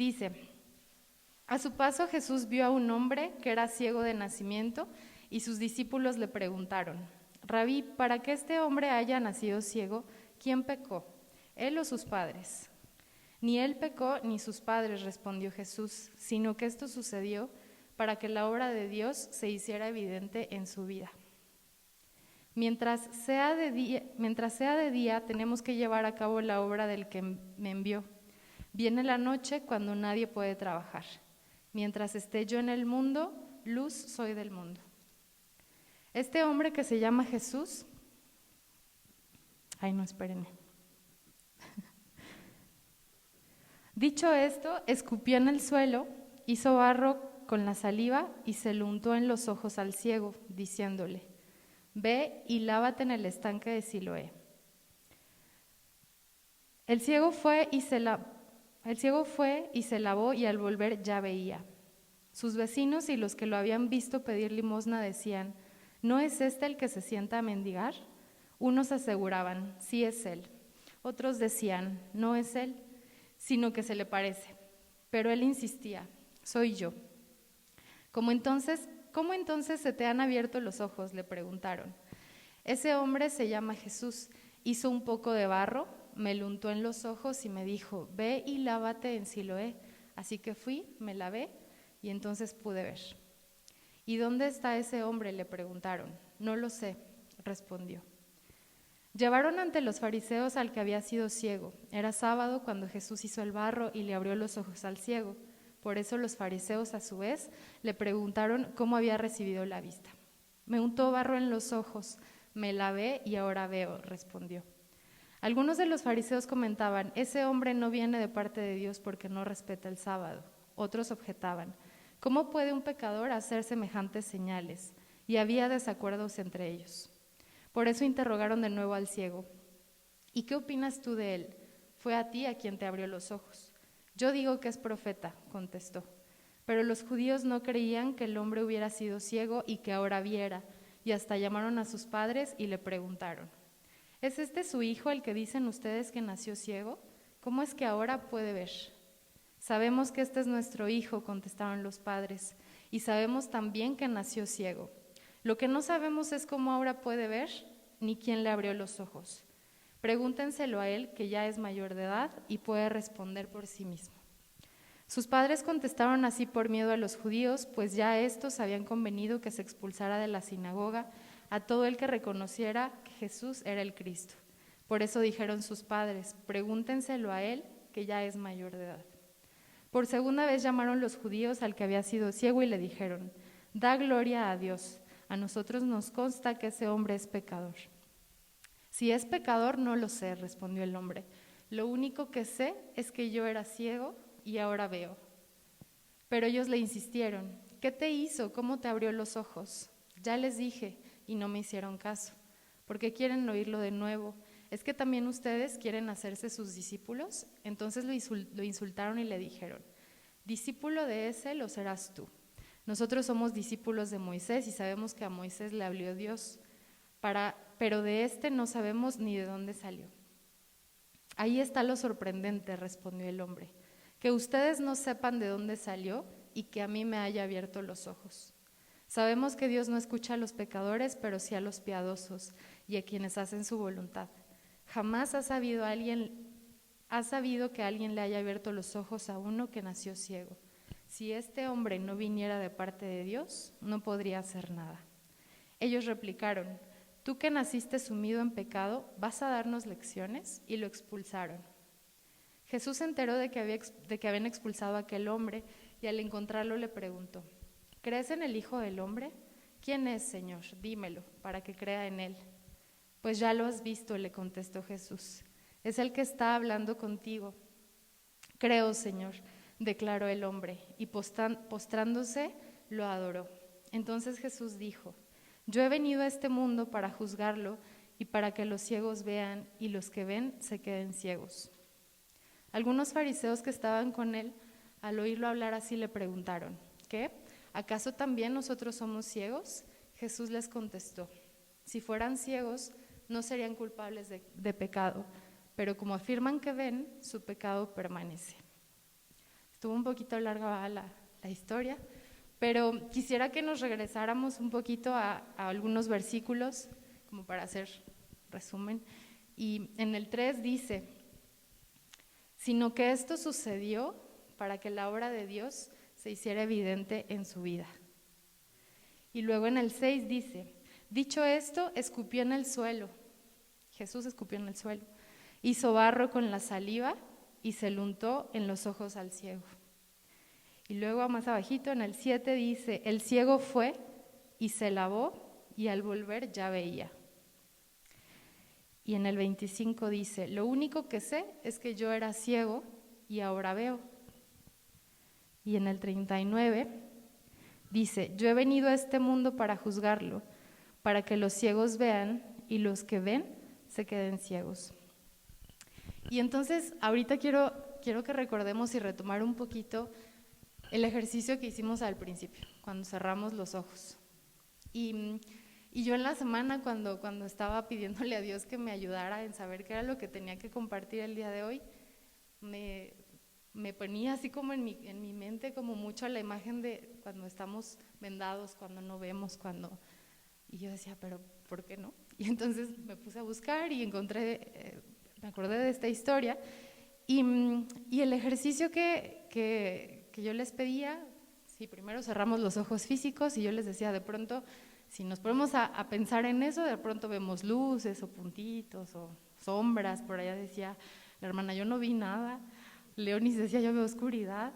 Dice: a su paso Jesús vio a un hombre que era ciego de nacimiento y sus discípulos le preguntaron: Rabí, para que este hombre haya nacido ciego, ¿quién pecó, él o sus padres? Ni él pecó ni sus padres, respondió Jesús, sino que esto sucedió para que la obra de Dios se hiciera evidente en su vida. Mientras sea de día, tenemos que llevar a cabo la obra del que me envió. Viene la noche cuando nadie puede trabajar. Mientras esté yo en el mundo, luz soy del mundo. Este hombre que se llama Jesús, espérenme. Dicho esto, escupió en el suelo, hizo barro con la saliva y se lo untó en los ojos al ciego, diciéndole: ve y lávate en el estanque de Siloé. El ciego fue y se lavó y al volver ya veía. Sus vecinos y los que lo habían visto pedir limosna decían: ¿no es este el que se sienta a mendigar? Unos aseguraban: sí es él. Otros decían: no es él, sino que se le parece. Pero él insistía: soy yo. ¿Cómo entonces se te han abierto los ojos?, le preguntaron. Ese hombre se llama Jesús. Hizo un poco de barro, me lo untó en los ojos y me dijo: ve y lávate en Siloé. Así que fui, me lavé y entonces pude ver. ¿Y dónde está ese hombre?, le preguntaron. No lo sé, respondió. Llevaron ante los fariseos al que había sido ciego. Era sábado cuando Jesús hizo el barro y le abrió los ojos al ciego. Por eso los fariseos a su vez le preguntaron cómo había recibido la vista. Me untó barro en los ojos, me lavé y ahora veo, respondió. Algunos de los fariseos comentaban: ese hombre no viene de parte de Dios porque no respeta el sábado. Otros objetaban: ¿cómo puede un pecador hacer semejantes señales? Y había desacuerdos entre ellos. Por eso interrogaron de nuevo al ciego: ¿y qué opinas tú de él? Fue a ti a quien te abrió los ojos. Yo digo que es profeta, contestó. Pero los judíos no creían que el hombre hubiera sido ciego y que ahora viera, y hasta llamaron a sus padres y le preguntaron: ¿es este su hijo el que dicen ustedes que nació ciego? ¿Cómo es que ahora puede ver? Sabemos que este es nuestro hijo, contestaron los padres, y sabemos también que nació ciego. Lo que no sabemos es cómo ahora puede ver, ni quién le abrió los ojos. Pregúntenselo a él, que ya es mayor de edad y puede responder por sí mismo. Sus padres contestaron así por miedo a los judíos, pues ya estos habían convenido que se expulsara de la sinagoga a todo el que reconociera que Jesús era el Cristo. Por eso dijeron sus padres: pregúntenselo a él, que ya es mayor de edad. Por segunda vez llamaron los judíos al que había sido ciego y le dijeron: da gloria a Dios, a nosotros nos consta que ese hombre es pecador. Si es pecador, no lo sé, respondió el hombre. Lo único que sé es que yo era ciego y ahora veo. Pero ellos le insistieron: ¿qué te hizo? ¿Cómo te abrió los ojos? Ya les dije y no me hicieron caso. ¿Por qué quieren oírlo de nuevo? ¿Es que también ustedes quieren hacerse sus discípulos? Entonces lo insultaron y le dijeron: discípulo de ese lo serás tú. Nosotros somos discípulos de Moisés y sabemos que a Moisés le habló Dios, pero de este no sabemos ni de dónde salió. Ahí está lo sorprendente, respondió el hombre, que ustedes no sepan de dónde salió y que a mí me haya abierto los ojos. Sabemos que Dios no escucha a los pecadores, pero sí a los piadosos y a quienes hacen su voluntad. Jamás ha sabido que alguien le haya abierto los ojos a uno que nació ciego. Si este hombre no viniera de parte de Dios, no podría hacer nada. Ellos replicaron: tú que naciste sumido en pecado, ¿vas a darnos lecciones? Y lo expulsaron. Jesús se enteró de que habían expulsado a aquel hombre y al encontrarlo le preguntó: ¿crees en el Hijo del Hombre? ¿Quién es, Señor? Dímelo, para que crea en él. Pues ya lo has visto, le contestó Jesús. Es el que está hablando contigo. Creo, Señor, declaró el hombre, y postrándose lo adoró. Entonces Jesús dijo: yo he venido a este mundo para juzgarlo y para que los ciegos vean y los que ven se queden ciegos. Algunos fariseos que estaban con él, al oírlo hablar así, le preguntaron: ¿qué? ¿Acaso también nosotros somos ciegos? Jesús les contestó: si fueran ciegos, no serían culpables de pecado, pero como afirman que ven, su pecado permanece. Estuvo un poquito larga la historia, pero quisiera que nos regresáramos un poquito a algunos versículos, como para hacer resumen. Y en el 3 dice, sino que esto sucedió para que la obra de Dios se hiciera evidente en su vida. Y luego en el 6 dice, dicho esto, escupió en el suelo. Jesús escupió en el suelo. Hizo barro con la saliva y se lo untó en los ojos al ciego. Y luego más abajito en el 7 dice, el ciego fue y se lavó y al volver ya veía. Y en el 25 dice, lo único que sé es que yo era ciego y ahora veo. Y en el 39 dice, yo he venido a este mundo para juzgarlo, para que los ciegos vean y los que ven se queden ciegos. Y entonces ahorita quiero que recordemos y retomar un poquito el ejercicio que hicimos al principio, cuando cerramos los ojos. Y yo en la semana cuando estaba pidiéndole a Dios que me ayudara en saber qué era lo que tenía que compartir el día de hoy, me ponía así como en mi mente como mucho la imagen de cuando estamos vendados, cuando no vemos, y yo decía, pero ¿por qué no? Y entonces me puse a buscar y me acordé de esta historia y el ejercicio que yo les pedía, sí, primero cerramos los ojos físicos y yo les decía, de pronto, si nos ponemos a pensar en eso, de pronto vemos luces o puntitos o sombras, por allá decía la hermana, yo no vi nada, Leonis decía, yo veo oscuridad,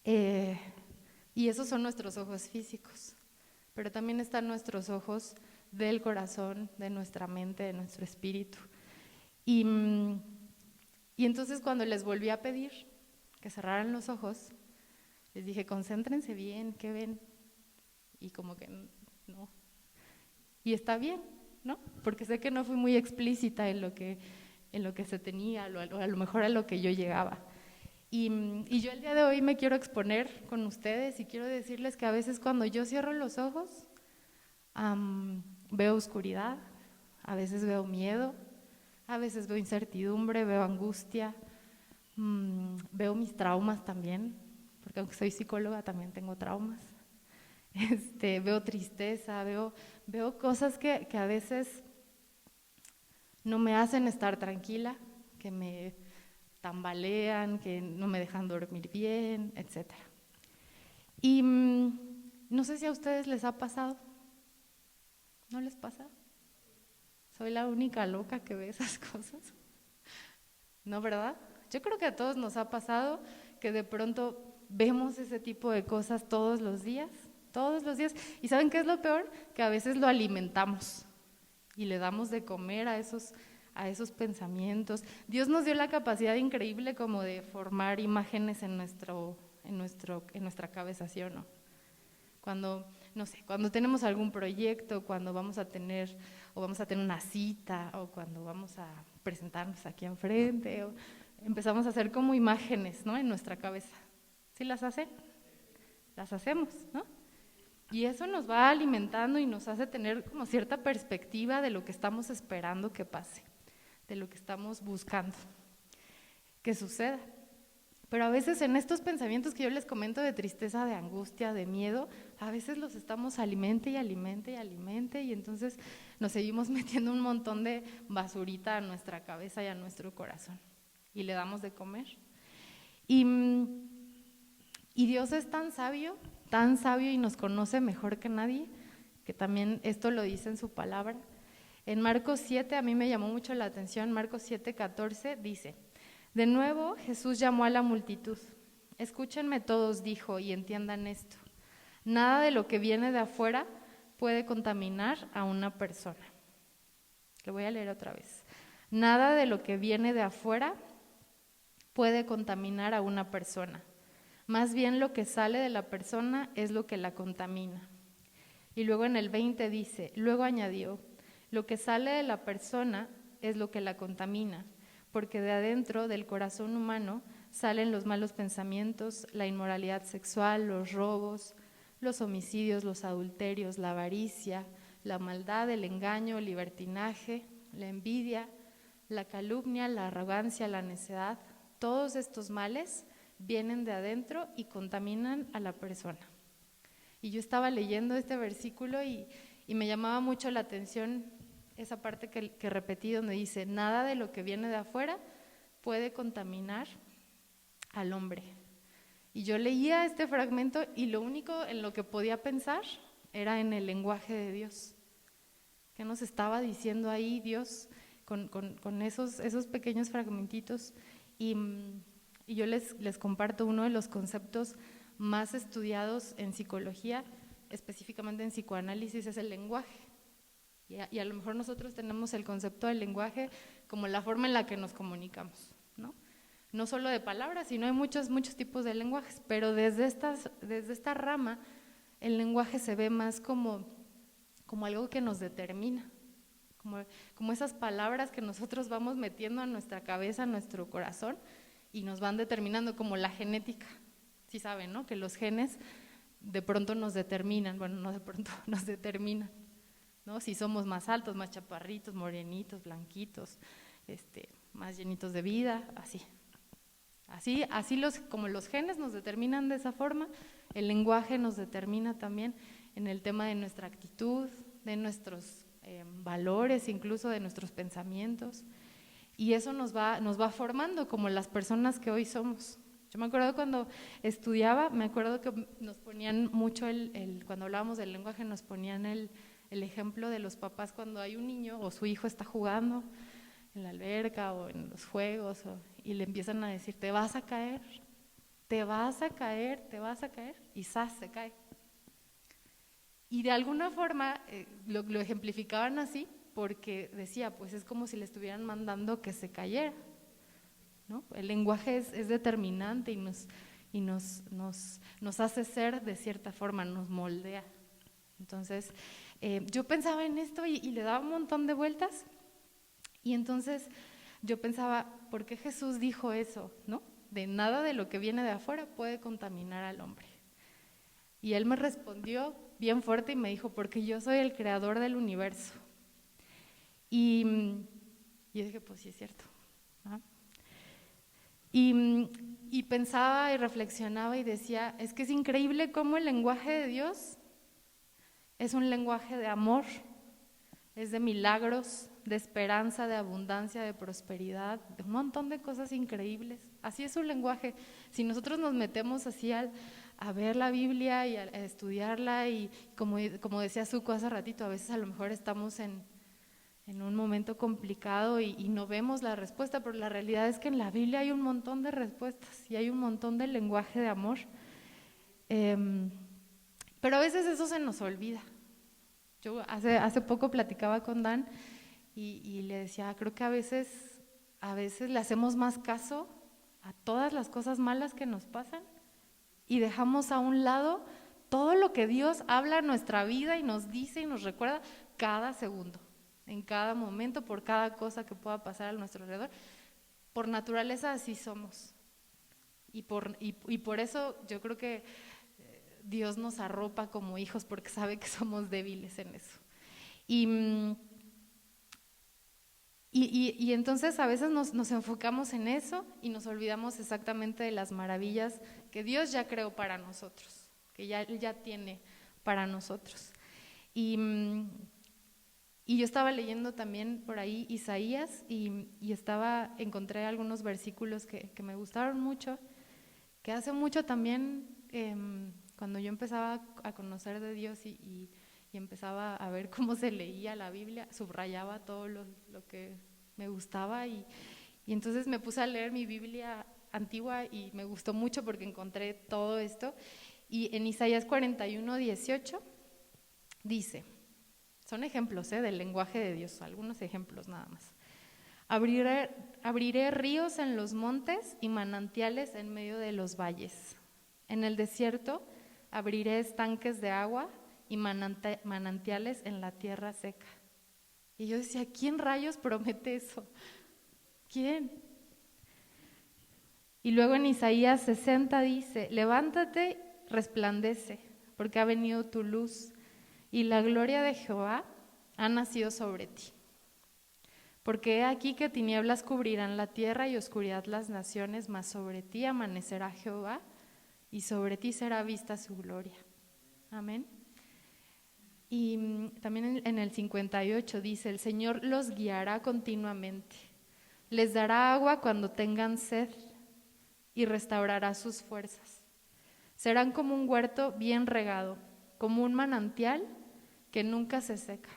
y esos son nuestros ojos físicos, pero también están nuestros ojos del corazón, de nuestra mente, de nuestro espíritu. Y entonces cuando les volví a pedir que cerraran los ojos, les dije, concéntrense bien, ¿qué ven? Y como que no. Y está bien, ¿no? Porque sé que no fui muy explícita en lo que se tenía, o a lo mejor a lo que yo llegaba. Y yo el día de hoy me quiero exponer con ustedes y quiero decirles que a veces cuando yo cierro los ojos, veo oscuridad, a veces veo miedo, a veces veo incertidumbre, veo angustia, veo mis traumas también, porque aunque soy psicóloga también tengo traumas. Veo tristeza, veo cosas que a veces no me hacen estar tranquila, que me tambalean, que no me dejan dormir bien, etc. Y no sé si a ustedes les ha pasado. ¿No les pasa? ¿Soy la única loca que ve esas cosas? ¿No, verdad? Yo creo que a todos nos ha pasado que de pronto vemos ese tipo de cosas todos los días. ¿Y saben qué es lo peor? Que a veces lo alimentamos y le damos de comer a esos pensamientos. Dios nos dio la capacidad increíble como de formar imágenes en nuestra cabeza, ¿sí o no? Cuando tenemos algún proyecto, cuando vamos a tener una cita, o cuando vamos a presentarnos aquí enfrente, empezamos a hacer como imágenes, ¿no? En nuestra cabeza. ¿Sí las hacen? Las hacemos, ¿no? Y eso nos va alimentando y nos hace tener como cierta perspectiva de lo que estamos esperando que pase, de lo que estamos buscando que suceda. Pero a veces en estos pensamientos que yo les comento de tristeza, de angustia, de miedo, a veces los estamos alimente y entonces nos seguimos metiendo un montón de basurita a nuestra cabeza y a nuestro corazón y le damos de comer. Y Dios es tan sabio y nos conoce mejor que nadie, que también esto lo dice en su palabra. En Marcos 7, a mí me llamó mucho la atención, Marcos 7:14 dice, de nuevo Jesús llamó a la multitud. Escúchenme todos, dijo, y entiendan esto. Nada de lo que viene de afuera puede contaminar a una persona. Lo voy a leer otra vez. Nada de lo que viene de afuera puede contaminar a una persona. Más bien lo que sale de la persona es lo que la contamina. Y luego en el 20 dice, luego añadió, lo que sale de la persona es lo que la contamina, porque de adentro del corazón humano salen los malos pensamientos, la inmoralidad sexual, los robos, los homicidios, los adulterios, la avaricia, la maldad, el engaño, el libertinaje, la envidia, la calumnia, la arrogancia, la necedad. Todos estos males vienen de adentro y contaminan a la persona. Y yo estaba leyendo este versículo y me llamaba mucho la atención esa parte que repetí donde dice, nada de lo que viene de afuera puede contaminar al hombre. Y yo leía este fragmento y lo único en lo que podía pensar era en el lenguaje de Dios. ¿Qué nos estaba diciendo ahí Dios con esos pequeños fragmentitos? Y yo les comparto uno de los conceptos más estudiados en psicología, específicamente en psicoanálisis, es el lenguaje. Y a lo mejor nosotros tenemos el concepto del lenguaje como la forma en la que nos comunicamos, ¿no? No solo de palabras, sino hay muchos tipos de lenguajes, pero desde esta rama el lenguaje se ve más como algo que nos determina, como esas palabras que nosotros vamos metiendo a nuestra cabeza, a nuestro corazón, y nos van determinando, como la genética. Sí saben, ¿no? Que los genes de pronto nos determinan, bueno, no de pronto, nos determinan, ¿no? Si somos más altos, más chaparritos, morenitos, blanquitos, más llenitos de vida, así como los genes nos determinan de esa forma, el lenguaje nos determina también en el tema de nuestra actitud, de nuestros valores, incluso de nuestros pensamientos, y eso nos va formando como las personas que hoy somos. Yo me acuerdo cuando estudiaba, me acuerdo que nos ponían mucho, cuando hablábamos del lenguaje, nos ponían el ejemplo de los papás cuando hay un niño o su hijo está jugando en la alberca o en los juegos y le empiezan a decir, te vas a caer, te vas a caer, te vas a caer, y ¡zas! Se cae. Y de alguna forma lo ejemplificaban así porque decía, pues es como si le estuvieran mandando que se cayera, ¿no? El lenguaje es determinante y nos hace ser de cierta forma, nos moldea. Entonces, yo pensaba en esto y le daba un montón de vueltas, y entonces yo pensaba, ¿por qué Jesús dijo eso, no? De nada de lo que viene de afuera puede contaminar al hombre. Y él me respondió bien fuerte y me dijo, porque yo soy el creador del universo. Y yo dije, pues sí es cierto, ¿no? Y pensaba y reflexionaba y decía, es que es increíble cómo el lenguaje de Dios es un lenguaje de amor, es de milagros, de esperanza, de abundancia, de prosperidad, de un montón de cosas increíbles. Así es su lenguaje. Si nosotros nos metemos así a ver la Biblia y a estudiarla, y como decía Zuko hace ratito, a veces a lo mejor estamos en un momento complicado y no vemos la respuesta, pero la realidad es que en la Biblia hay un montón de respuestas y hay un montón de lenguaje de amor. Pero a veces eso se nos olvida. Yo hace poco platicaba con Dan y le decía, creo que a veces le hacemos más caso a todas las cosas malas que nos pasan y dejamos a un lado todo lo que Dios habla en nuestra vida y nos dice y nos recuerda cada segundo, en cada momento, por cada cosa que pueda pasar a nuestro alrededor. Por naturaleza así somos. Y por eso yo creo que Dios nos arropa como hijos, porque sabe que somos débiles en eso. Y entonces a veces nos enfocamos en eso y nos olvidamos exactamente de las maravillas que Dios ya creó para nosotros, que Él ya tiene para nosotros. Y yo estaba leyendo también por ahí Isaías y encontré algunos versículos que me gustaron mucho, que hace mucho también, cuando yo empezaba a conocer de Dios y empezaba a ver cómo se leía la Biblia, subrayaba todo lo que me gustaba y entonces me puse a leer mi Biblia antigua y me gustó mucho porque encontré todo esto. Y en Isaías 41:18 dice, son ejemplos del lenguaje de Dios, algunos ejemplos nada más. Abriré ríos en los montes y manantiales en medio de los valles. En el desierto abriré estanques de agua y manantiales en la tierra seca. Y yo decía, ¿quién rayos promete eso? ¿Quién? Y luego en Isaías 60 dice, levántate, resplandece, porque ha venido tu luz y la gloria de Jehová ha nacido sobre ti. Porque he aquí que tinieblas cubrirán la tierra y oscuridad las naciones, mas sobre ti amanecerá Jehová y sobre ti será vista su gloria. Amén. Y también en el 58 dice, el Señor los guiará continuamente, les dará agua cuando tengan sed y restaurará sus fuerzas. Serán como un huerto bien regado, como un manantial que nunca se seca.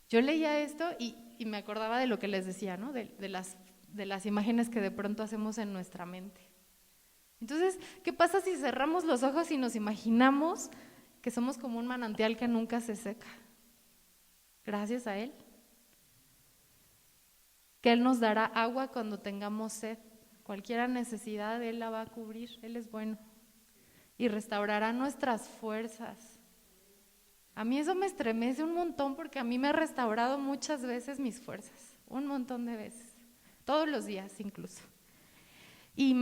Yo leía esto y me acordaba de lo que les decía, ¿no? De las imágenes que de pronto hacemos en nuestra mente. Entonces, ¿qué pasa si cerramos los ojos y nos imaginamos que somos como un manantial que nunca se seca? Gracias a Él. Que Él nos dará agua cuando tengamos sed. Cualquier necesidad Él la va a cubrir, Él es bueno. Y restaurará nuestras fuerzas. A mí eso me estremece un montón porque a mí me ha restaurado muchas veces mis fuerzas, un montón de veces, todos los días incluso. Y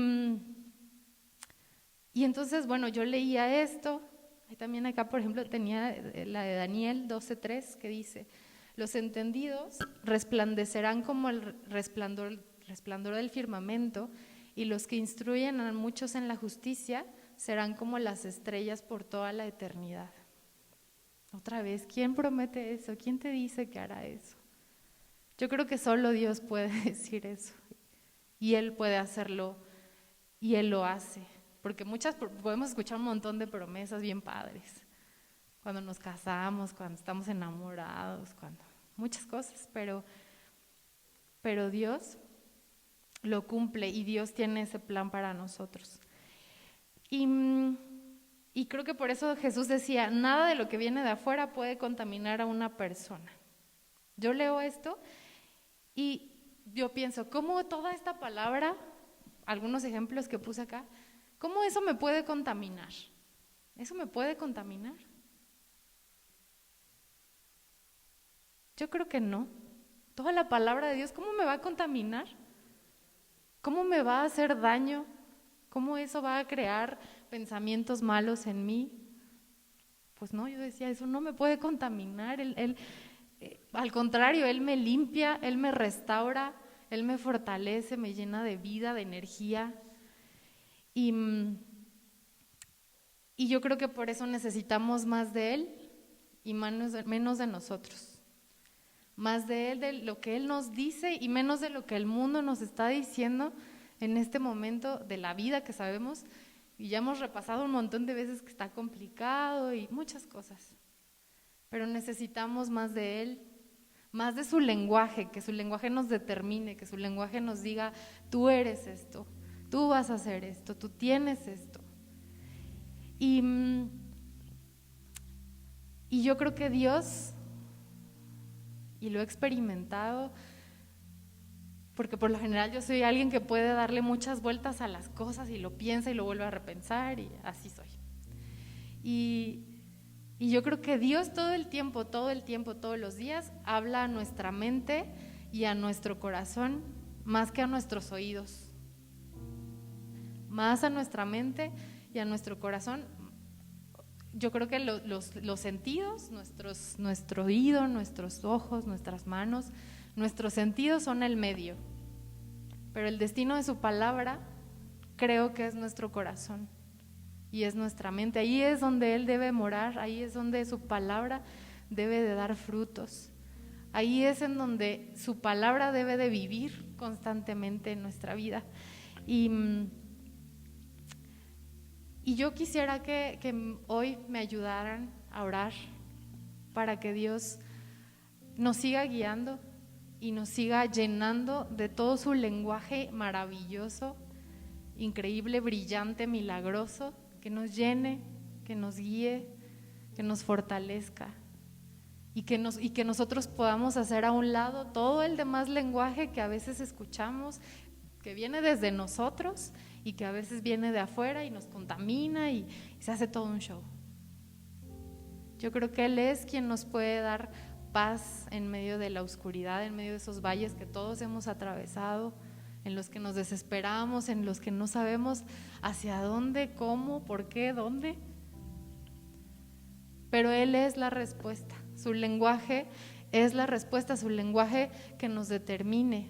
entonces, bueno, yo leía esto, y también acá, por ejemplo, tenía la de Daniel 12:3 que dice, los entendidos resplandecerán como el resplandor del firmamento, y los que instruyen a muchos en la justicia serán como las estrellas por toda la eternidad. Otra vez, ¿quién promete eso? ¿Quién te dice que hará eso? Yo creo que solo Dios puede decir eso, y Él puede hacerlo, y Él lo hace, porque podemos escuchar un montón de promesas bien padres, cuando nos casamos, cuando estamos enamorados, muchas cosas, pero Dios lo cumple y Dios tiene ese plan para nosotros. Y creo que por eso Jesús decía, nada de lo que viene de afuera puede contaminar a una persona. Yo leo esto y yo pienso, ¿cómo toda esta palabra, algunos ejemplos que puse acá, cómo eso me puede contaminar? ¿Eso me puede contaminar? Yo creo que no. Toda la palabra de Dios, ¿cómo me va a contaminar? ¿Cómo me va a hacer daño? ¿Cómo eso va a crear pensamientos malos en mí? Pues no, yo decía, eso no me puede contaminar. Al contrario, Él me limpia, Él me restaura, Él me fortalece, me llena de vida, de energía. Y yo creo que por eso necesitamos más de Él y menos de nosotros. Más de Él, de lo que Él nos dice y menos de lo que el mundo nos está diciendo en este momento de la vida que sabemos, y ya hemos repasado un montón de veces que está complicado y muchas cosas, pero necesitamos más de Él, más de su lenguaje, que su lenguaje nos determine, que su lenguaje nos diga, tú eres esto, tú vas a hacer esto, tú tienes esto. Y yo creo que Dios, y lo he experimentado, porque por lo general yo soy alguien que puede darle muchas vueltas a las cosas y lo piensa y lo vuelve a repensar y así soy. Y yo creo que Dios todo el tiempo, todos los días, habla a nuestra mente y a nuestro corazón más que a nuestros oídos. Más a nuestra mente y a nuestro corazón. Yo creo que los sentidos, nuestro oído, nuestros ojos, nuestras manos, nuestros sentidos son el medio, pero el destino de su palabra creo que es nuestro corazón y es nuestra mente. Ahí es donde Él debe morar, ahí es donde su palabra debe de dar frutos. Ahí es en donde su palabra debe de vivir constantemente en nuestra vida. Y yo quisiera que hoy me ayudaran a orar para que Dios nos siga guiando y nos siga llenando de todo su lenguaje maravilloso, increíble, brillante, milagroso, que nos llene, que nos guíe, que nos fortalezca y que nosotros podamos hacer a un lado todo el demás lenguaje que a veces escuchamos, que viene desde nosotros y que a veces viene de afuera y nos contamina y se hace todo un show. Yo creo que Él es quien nos puede dar paz en medio de la oscuridad, en medio de esos valles que todos hemos atravesado, en los que nos desesperamos, en los que no sabemos hacia dónde, cómo, por qué, dónde. Pero Él es la respuesta. Su lenguaje es la respuesta, su lenguaje que nos determine.